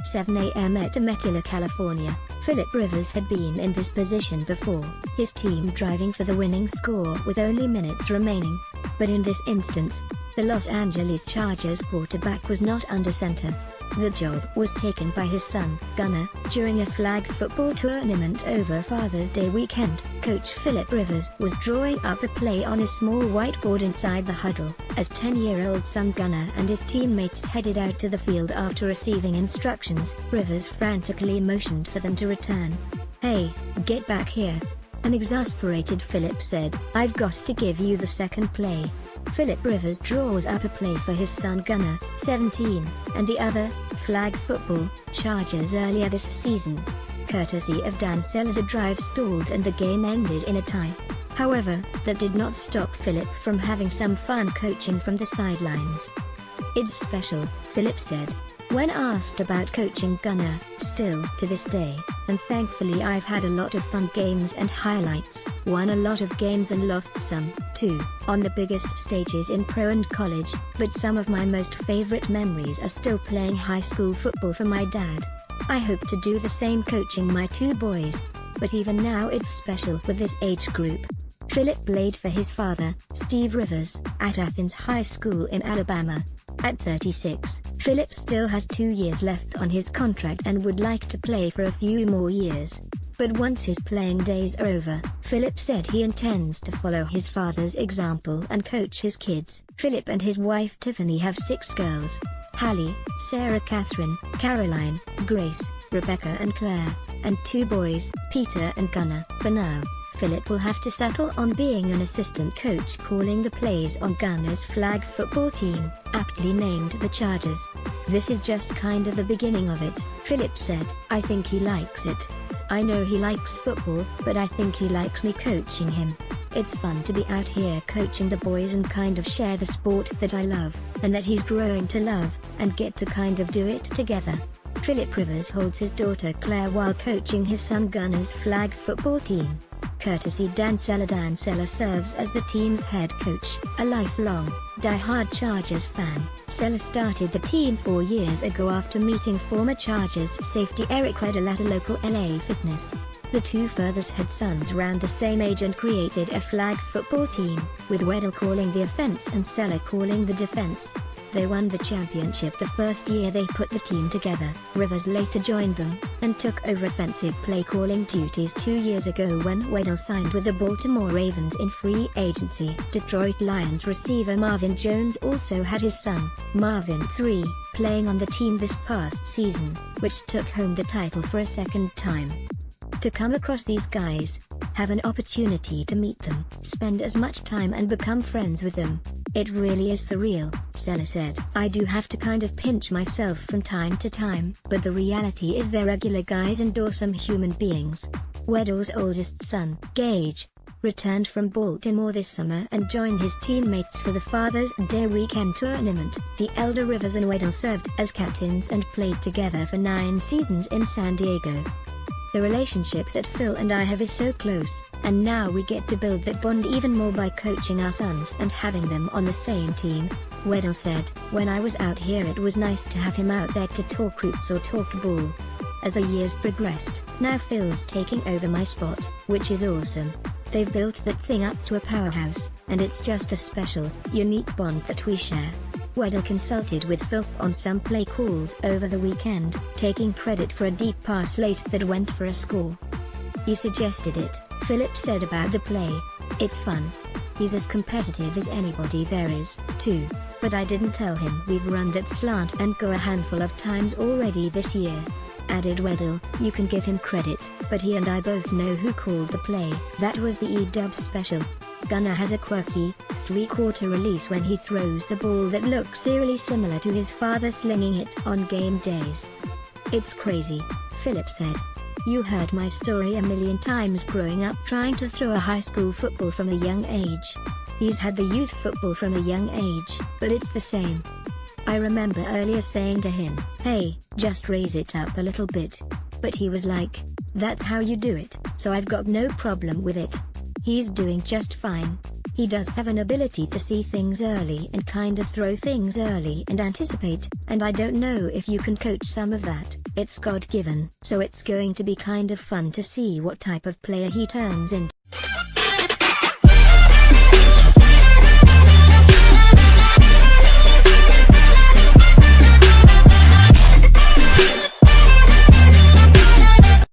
7 a.m. at Temecula, California. Philip Rivers had been in this position before, his team driving for the winning score with only minutes remaining. But in this instance, the Los Angeles Chargers quarterback was not under center. The job was taken by his son, Gunnar, during a flag football tournament over Father's Day weekend. Coach Philip Rivers was drawing up a play on his small whiteboard inside the huddle, as 10-year-old son Gunnar and his teammates headed out to the field after receiving instructions. Rivers frantically motioned for them to return. "Hey, get back here," an exasperated Philip said. "I've got to give you the second play." Philip Rivers draws up a play for his son Gunnar, 17, and the other, flag football, Chargers earlier this season. Courtesy of Dan Seller, the drive stalled and the game ended in a tie. However, that did not stop Philip from having some fun coaching from the sidelines. "It's special," Philip said, when asked about coaching Gunnar. "Still to this day, and thankfully I've had a lot of fun games and highlights, won a lot of games and lost some, too, on the biggest stages in pro and college, but some of my most favorite memories are still playing high school football for my dad. I hope to do the same coaching my two boys, but even now it's special with this age group." Philip played for his father, Steve Rivers, at Athens High School in Alabama. At 36, Philip still has 2 years left on his contract and would like to play for a few more years. But once his playing days are over, Philip said he intends to follow his father's example and coach his kids. Philip and his wife Tiffany have 6 girls: Hallie, Sarah Catherine, Caroline, Grace, Rebecca and Claire, and 2 boys, Peter and Gunnar. For now, Philip will have to settle on being an assistant coach calling the plays on Gunnar's flag football team, aptly named the Chargers. "This is just kind of the beginning of it," Philip said. "I think he likes it. I know he likes football, but I think he likes me coaching him. It's fun to be out here coaching the boys and kind of share the sport that I love, and that he's growing to love, and get to kind of do it together." Philip Rivers holds his daughter Claire while coaching his son Gunnar's flag football team. Courtesy Dan Seller. Dan Seller serves as the team's head coach. A lifelong, die-hard Chargers fan, Seller started the team 4 years ago after meeting former Chargers safety Eric Weddle at a local LA fitness. The two fathers had sons around the same age and created a flag football team, with Weddle calling the offense and Seller calling the defense. They won the championship the first year they put the team together. Rivers later joined them, and took over offensive play-calling duties 2 years ago when Weddle signed with the Baltimore Ravens in free agency. Detroit Lions receiver Marvin Jones also had his son, Marvin III, playing on the team this past season, which took home the title for a second time. To come across these guys, have an opportunity to meet them, spend as much time and become friends with them, it really is surreal, Seller said. "I do have to kind of pinch myself from time to time, but the reality is they're regular guys and awesome human beings." Weddle's oldest son, Gage, returned from Baltimore this summer and joined his teammates for the Father's Day weekend tournament. The elder Rivers and Weddle served as captains and played together for 9 seasons in San Diego. "The relationship that Phil and I have is so close, and now we get to build that bond even more by coaching our sons and having them on the same team," Weddle said. "When I was out here it was nice to have him out there to talk roots or talk ball. As the years progressed, now Phil's taking over my spot, which is awesome. They've built that thing up to a powerhouse, and it's just a special, unique bond that we share." Weddle consulted with Phil on some play calls over the weekend, taking credit for a deep pass late that went for a score. "He suggested it," Philip said about the play. "It's fun. He's as competitive as anybody there is, too, but I didn't tell him we've run that slant and go a handful of times already this year." Added Weddle, "You can give him credit, but he and I both know who called the play. That was the E-dub special. Gunnar has a quirky, 3-quarter release when he throws the ball that looks eerily similar to his father slinging it on game days. It's crazy," Philip said. "You heard my story a million times growing up trying to throw a high school football from a young age. He's had the youth football from a young age, but it's the same. I remember earlier saying to him, 'Hey, just raise it up a little bit.' But he was like, 'That's how you do it,' so I've got no problem with it. He's doing just fine. He does have an ability to see things early and kind of throw things early and anticipate, and I don't know if you can coach some of that, It's God-given, so it's going to be kind of fun to see what type of player he turns into.